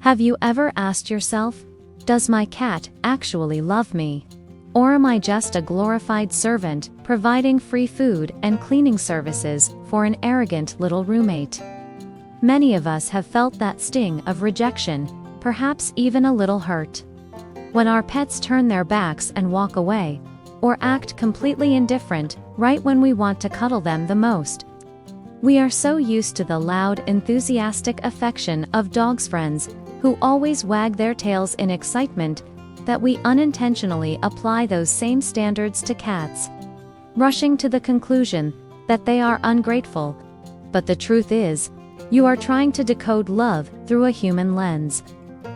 Have you ever asked yourself, does my cat actually love me? Or am I just a glorified servant, providing free food and cleaning services for an arrogant little roommate? Many of us have felt that sting of rejection, perhaps even a little hurt. When our pets turn their backs and walk away, or act completely indifferent right when we want to cuddle them the most. We are so used to the loud, enthusiastic affection of dogs' friends, who always wag their tails in excitement, that we unintentionally apply those same standards to cats, rushing to the conclusion that they are ungrateful. But the truth is, you are trying to decode love through a human lens,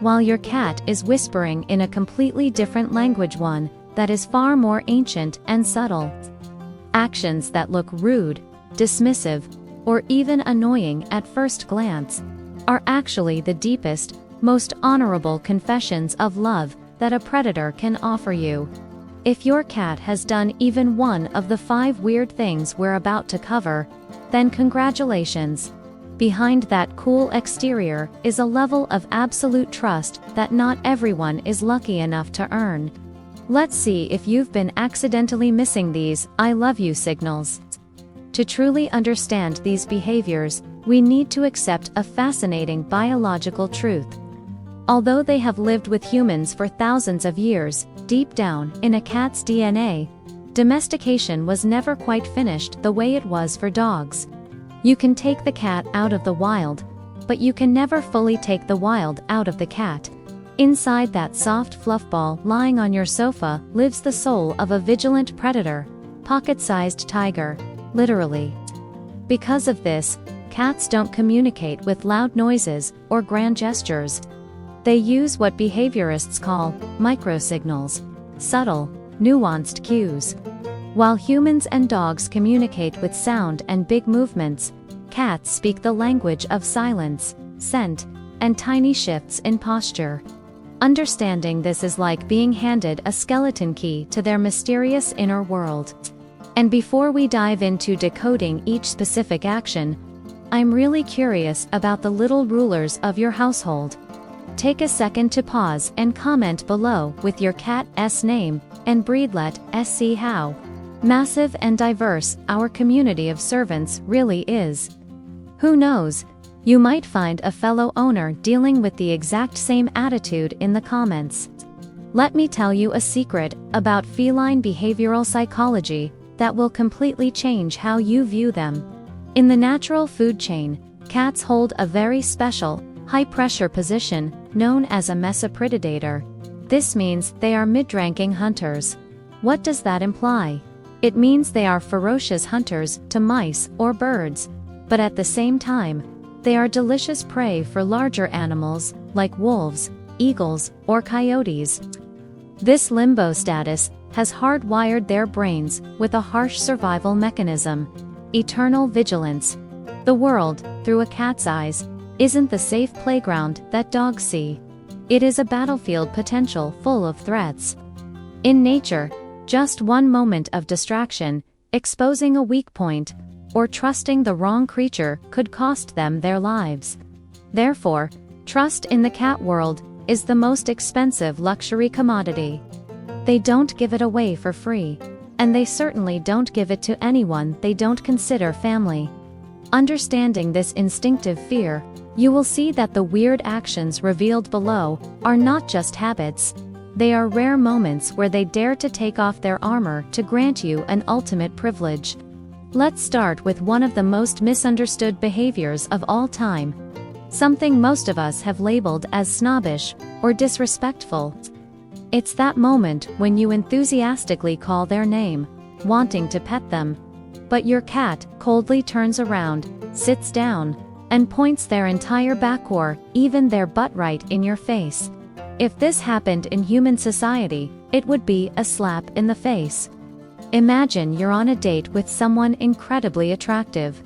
while your cat is whispering in a completely different language, one that is far more ancient and subtle. Actions that look rude, dismissive, or even annoying at first glance are actually the deepest, most honorable confessions of love that a predator can offer you. If your cat has done even one of the 5 weird things we're about to cover, then congratulations. Behind that cool exterior is a level of absolute trust that not everyone is lucky enough to earn. Let's see if you've been accidentally missing these "I love you" signals. To truly understand these behaviors, we need to accept a fascinating biological truth. Although they have lived with humans for thousands of years, deep down in a cat's DNA, domestication was never quite finished the way it was for dogs. You can take the cat out of the wild, but you can never fully take the wild out of the cat. Inside that soft fluff ball lying on your sofa lives the soul of a vigilant predator, pocket-sized tiger, literally. Because of this, cats don't communicate with loud noises or grand gestures. They use what behaviorists call microsignals, subtle, nuanced cues. While humans and dogs communicate with sound and big movements, cats speak the language of silence, scent, and tiny shifts in posture. Understanding this is like being handed a skeleton key to their mysterious inner world. And before we dive into decoding each specific action, I'm really curious about the little rulers of your household. Take a second to pause and comment below with your cat's name and breed. Let's see how massive and diverse our community of servants really is. Who knows, you might find a fellow owner dealing with the exact same attitude in the comments. Let me tell you a secret about feline behavioral psychology that will completely change how you view them. In the natural food chain, cats hold a very special, high-pressure position known as a mesopredator. This means they are mid-ranking hunters. What does that imply? It means they are ferocious hunters to mice or birds, but at the same time, they are delicious prey for larger animals like wolves, eagles, or coyotes. This limbo status has hardwired their brains with a harsh survival mechanism: eternal vigilance. The world, through a cat's eyes, isn't the safe playground that dogs see. It is a battlefield potential full of threats. In nature, just one moment of distraction, exposing a weak point, or trusting the wrong creature could cost them their lives. Therefore, trust in the cat world is the most expensive luxury commodity. They don't give it away for free, and they certainly don't give it to anyone they don't consider family. Understanding this instinctive fear, you will see that the weird actions revealed below are not just habits. They are rare moments where they dare to take off their armor to grant you an ultimate privilege. Let's start with one of the most misunderstood behaviors of all time. Something most of us have labeled as snobbish or disrespectful. It's that moment when you enthusiastically call their name, wanting to pet them. But your cat coldly turns around, sits down, and points their entire back or even their butt right in your face. If this happened in human society, it would be a slap in the face. Imagine you're on a date with someone incredibly attractive.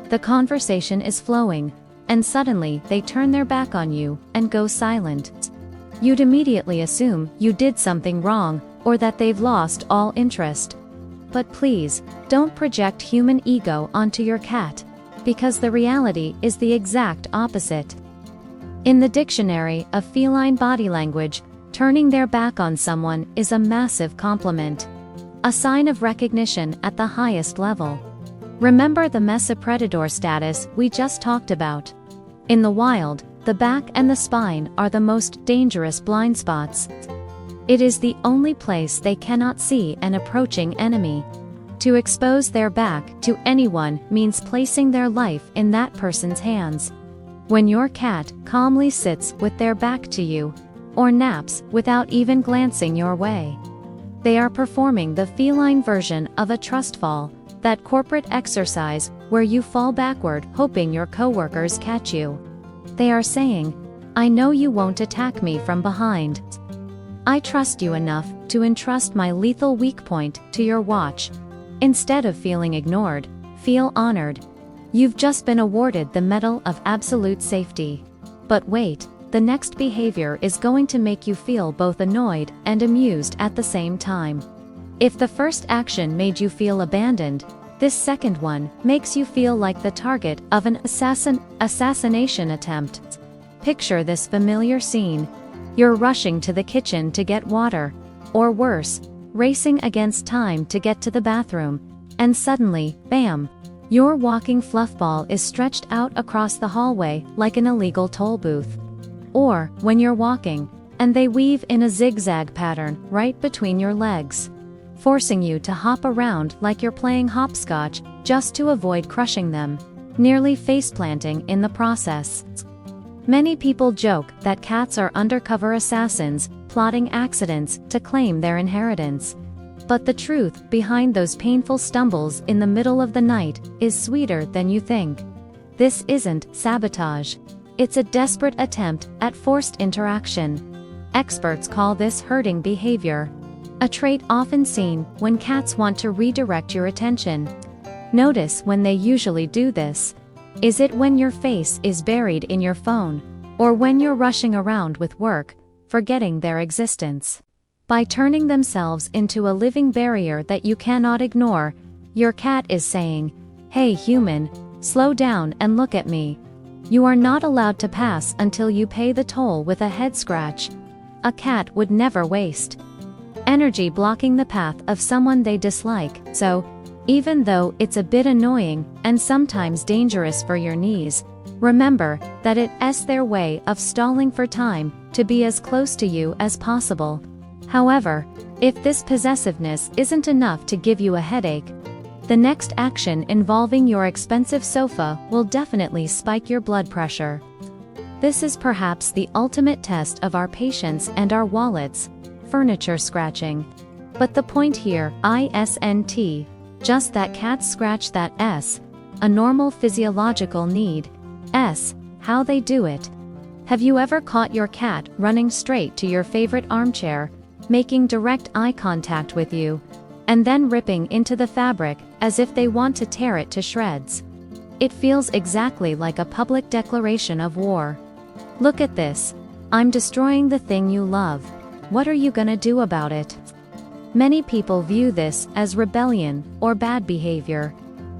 The conversation is flowing, and suddenly they turn their back on you and go silent. You'd immediately assume you did something wrong or that they've lost all interest. But please, don't project human ego onto your cat, because the reality is the exact opposite. In the dictionary of feline body language, turning their back on someone is a massive compliment. A sign of recognition at the highest level. Remember the mesopredator status we just talked about. In the wild, the back and the spine are the most dangerous blind spots. It is the only place they cannot see an approaching enemy. To expose their back to anyone means placing their life in that person's hands. When your cat calmly sits with their back to you, or naps without even glancing your way, they are performing the feline version of a trust fall, that corporate exercise where you fall backward hoping your coworkers catch you. They are saying, "I know you won't attack me from behind. I trust you enough to entrust my lethal weak point to your watch." Instead of feeling ignored, feel honored. You've just been awarded the Medal of Absolute Safety. But wait, the next behavior is going to make you feel both annoyed and amused at the same time. If the first action made you feel abandoned, this second one makes you feel like the target of an assassination attempt. Picture this familiar scene. You're rushing to the kitchen to get water, or worse, racing against time to get to the bathroom, and suddenly, bam! Your walking fluffball is stretched out across the hallway like an illegal toll booth. Or, when you're walking, and they weave in a zigzag pattern right between your legs, forcing you to hop around like you're playing hopscotch just to avoid crushing them, nearly faceplanting in the process. Many people joke that cats are undercover assassins, plotting accidents to claim their inheritance. But the truth behind those painful stumbles in the middle of the night is sweeter than you think. This isn't sabotage. It's a desperate attempt at forced interaction. Experts call this herding behavior, a trait often seen when cats want to redirect your attention. Notice when they usually do this. Is it when your face is buried in your phone, or when you're rushing around with work, forgetting their existence? By turning themselves into a living barrier that you cannot ignore, your cat is saying, "Hey human, slow down and look at me." You are not allowed to pass until you pay the toll with a head scratch. A cat would never waste energy blocking the path of someone they dislike, so, even though it's a bit annoying and sometimes dangerous for your knees, remember that it's their way of stalling for time to be as close to you as possible. However, if this possessiveness isn't enough to give you a headache, the next action involving your expensive sofa will definitely spike your blood pressure. This is perhaps the ultimate test of our patience and our wallets: furniture scratching. But the point here isn't just that cats scratch that a normal physiological need. How they do it. Have you ever caught your cat running straight to your favorite armchair, making direct eye contact with you, and then ripping into the fabric as if they want to tear it to shreds? It feels exactly like a public declaration of war. Look at this. I'm destroying the thing you love. What are you gonna do about it? Many people view this as rebellion or bad behavior.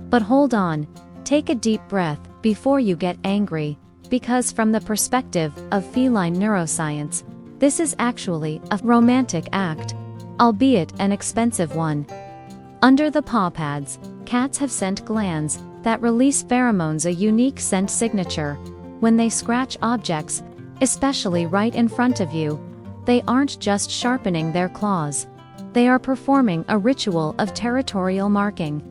But hold on, take a deep breath before you get angry, because from the perspective of feline neuroscience, this is actually a romantic act, albeit an expensive one. Under the paw pads, cats have scent glands that release pheromones, a unique scent signature. When they scratch objects, especially right in front of you, they aren't just sharpening their claws. They are performing a ritual of territorial marking.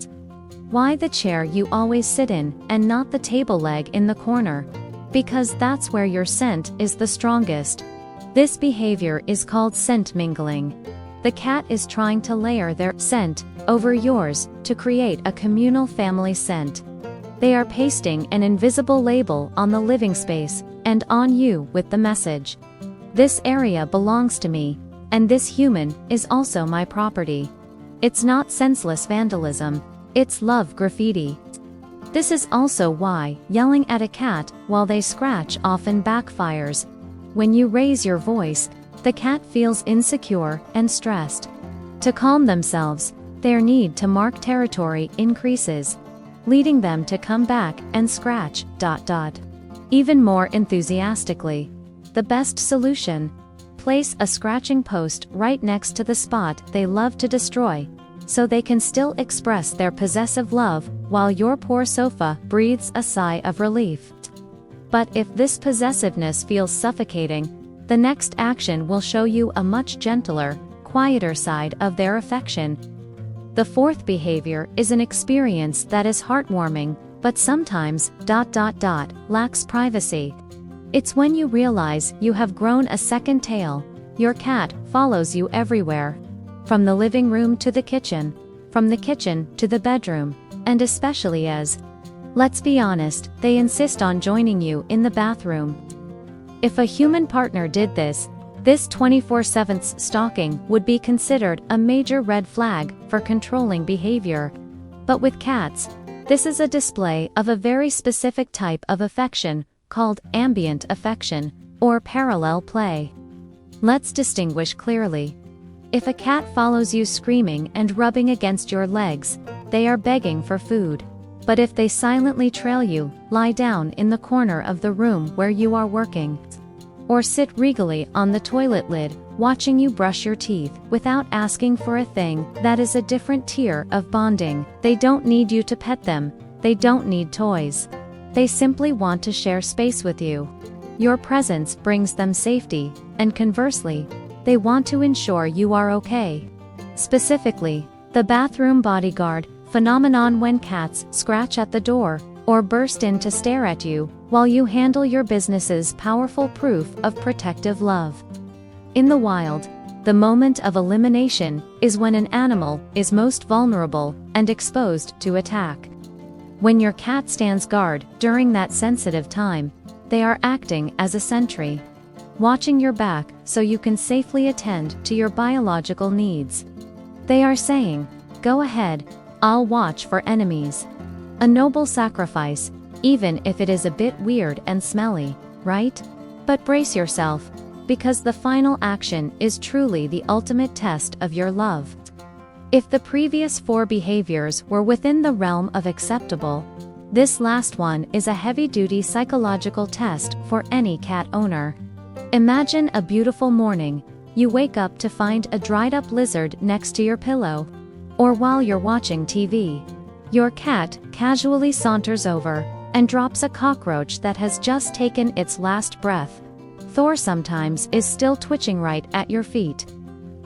Why the chair you always sit in and not the table leg in the corner? Because that's where your scent is the strongest. This behavior is called scent mingling. The cat is trying to layer their scent over yours to create a communal family scent. They are pasting an invisible label on the living space and on you with the message: "This area belongs to me, and this human is also my property." It's not senseless vandalism, it's love graffiti. This is also why yelling at a cat while they scratch often backfires. When you raise your voice, the cat feels insecure and stressed. To calm themselves, their need to mark territory increases, leading them to come back and scratch. even more enthusiastically. The best solution: place a scratching post right next to the spot they love to destroy, so they can still express their possessive love while your poor sofa breathes a sigh of relief. But if this possessiveness feels suffocating, the next action will show you a much gentler, quieter side of their affection. The fourth behavior is an experience that is heartwarming, but sometimes lacks privacy. It's when you realize you have grown a second tail. Your cat follows you everywhere. From the living room to the kitchen, from the kitchen to the bedroom, and especially as, let's be honest, they insist on joining you in the bathroom. If a human partner did this 24/7 stalking would be considered a major red flag for controlling behavior. But with cats, this is a display of a very specific type of affection, called ambient affection, or parallel play. Let's distinguish clearly. If a cat follows you screaming and rubbing against your legs, they are begging for food. But if they silently trail you, lie down in the corner of the room where you are working, or sit regally on the toilet lid, watching you brush your teeth without asking for a thing, that is a different tier of bonding. They don't need you to pet them, they don't need toys. They simply want to share space with you. Your presence brings them safety, and conversely, they want to ensure you are okay. Specifically, the bathroom bodyguard phenomenon, when cats scratch at the door or burst in to stare at you while you handle your business's powerful proof of protective love. In the wild, the moment of elimination is when an animal is most vulnerable and exposed to attack. When your cat stands guard during that sensitive time, they are acting as a sentry, watching your back so you can safely attend to your biological needs. They are saying, "Go ahead, I'll watch for enemies." A noble sacrifice, even if it is a bit weird and smelly, right? But brace yourself, because the final action is truly the ultimate test of your love. If the previous 4 behaviors were within the realm of acceptable, this last one is a heavy-duty psychological test for any cat owner. Imagine a beautiful morning, you wake up to find a dried-up lizard next to your pillow. Or while you're watching TV, your cat casually saunters over and drops a cockroach that has just taken its last breath. Thor sometimes is still twitching right at your feet.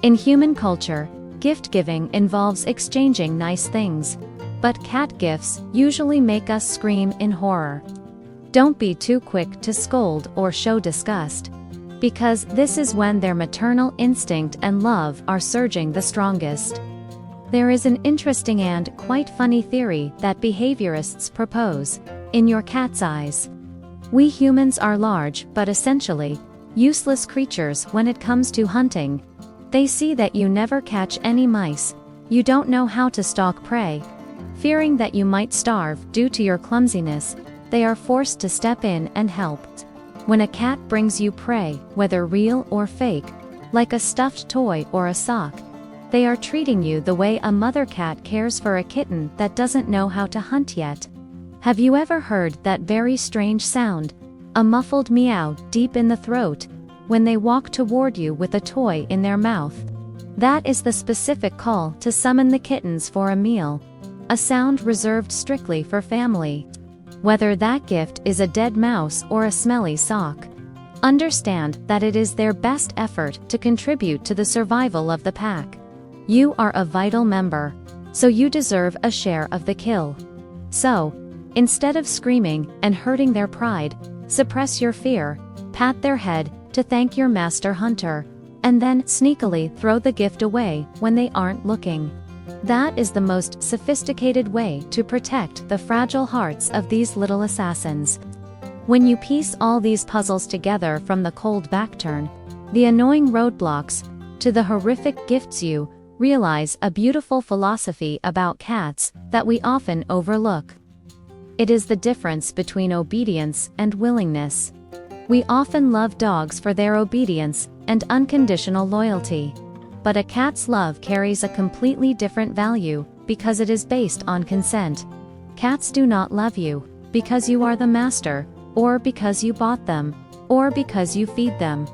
In human culture, gift-giving involves exchanging nice things. But cat gifts usually make us scream in horror. Don't be too quick to scold or show disgust, because this is when their maternal instinct and love are surging the strongest. There is an interesting and quite funny theory that behaviorists propose. In your cat's eyes, we humans are large but essentially useless creatures when it comes to hunting. They see that you never catch any mice, you don't know how to stalk prey. Fearing that you might starve due to your clumsiness, they are forced to step in and help. When a cat brings you prey, whether real or fake, like a stuffed toy or a sock, they are treating you the way a mother cat cares for a kitten that doesn't know how to hunt yet. Have you ever heard that very strange sound, a muffled meow deep in the throat, when they walk toward you with a toy in their mouth? That is the specific call to summon the kittens for a meal, a sound reserved strictly for family. Whether that gift is a dead mouse or a smelly sock, understand that it is their best effort to contribute to the survival of the pack. You are a vital member, so you deserve a share of the kill. So, instead of screaming and hurting their pride, suppress your fear, pat their head to thank your master hunter, and then sneakily throw the gift away when they aren't looking. That is the most sophisticated way to protect the fragile hearts of these little assassins. When you piece all these puzzles together, from the cold backturn, the annoying roadblocks, to the horrific gifts, you realize a beautiful philosophy about cats that we often overlook. It is the difference between obedience and willingness. We often love dogs for their obedience and unconditional loyalty. But a cat's love carries a completely different value, because it is based on consent. Cats do not love you because you are the master, or because you bought them, or because you feed them.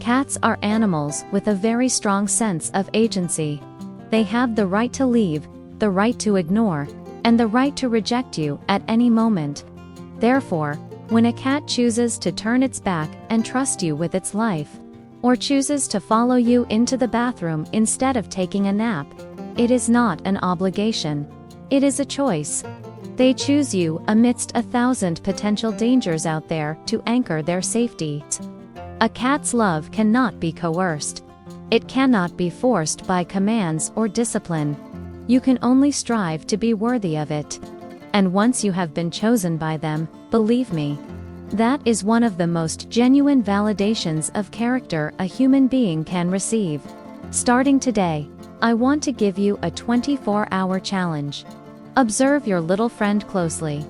Cats are animals with a very strong sense of agency. They have the right to leave, the right to ignore, and the right to reject you at any moment. Therefore, when a cat chooses to turn its back and trust you with its life, or chooses to follow you into the bathroom instead of taking a nap, it is not an obligation. It is a choice. They choose you amidst 1,000 potential dangers out there to anchor their safety. A cat's love cannot be coerced. It cannot be forced by commands or discipline. You can only strive to be worthy of it. And once you have been chosen by them, believe me, that is one of the most genuine validations of character a human being can receive. Starting today, I want to give you a 24-hour challenge. Observe your little friend closely.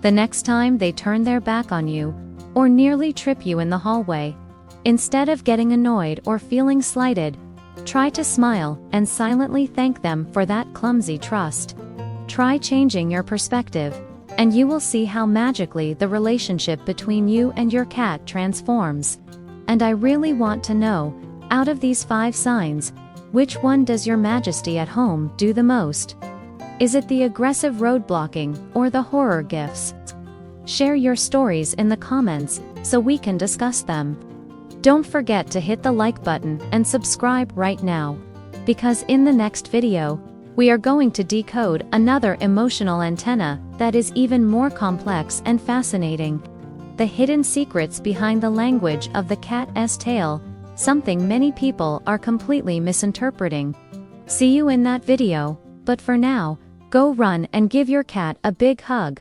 The next time they turn their back on you, or nearly trip you in the hallway, instead of getting annoyed or feeling slighted, try to smile and silently thank them for that clumsy trust. Try changing your perspective, and you will see how magically the relationship between you and your cat transforms. And I really want to know, out of these 5 signs, which one does your Majesty at home do the most? Is it the aggressive road blocking or the horror gifs? Share your stories in the comments so we can discuss them. Don't forget to hit the like button and subscribe right now, because in the next video, we are going to decode another emotional antenna that is even more complex and fascinating. The hidden secrets behind the language of the cat's tail, something many people are completely misinterpreting. See you in that video, but for now, go run and give your cat a big hug.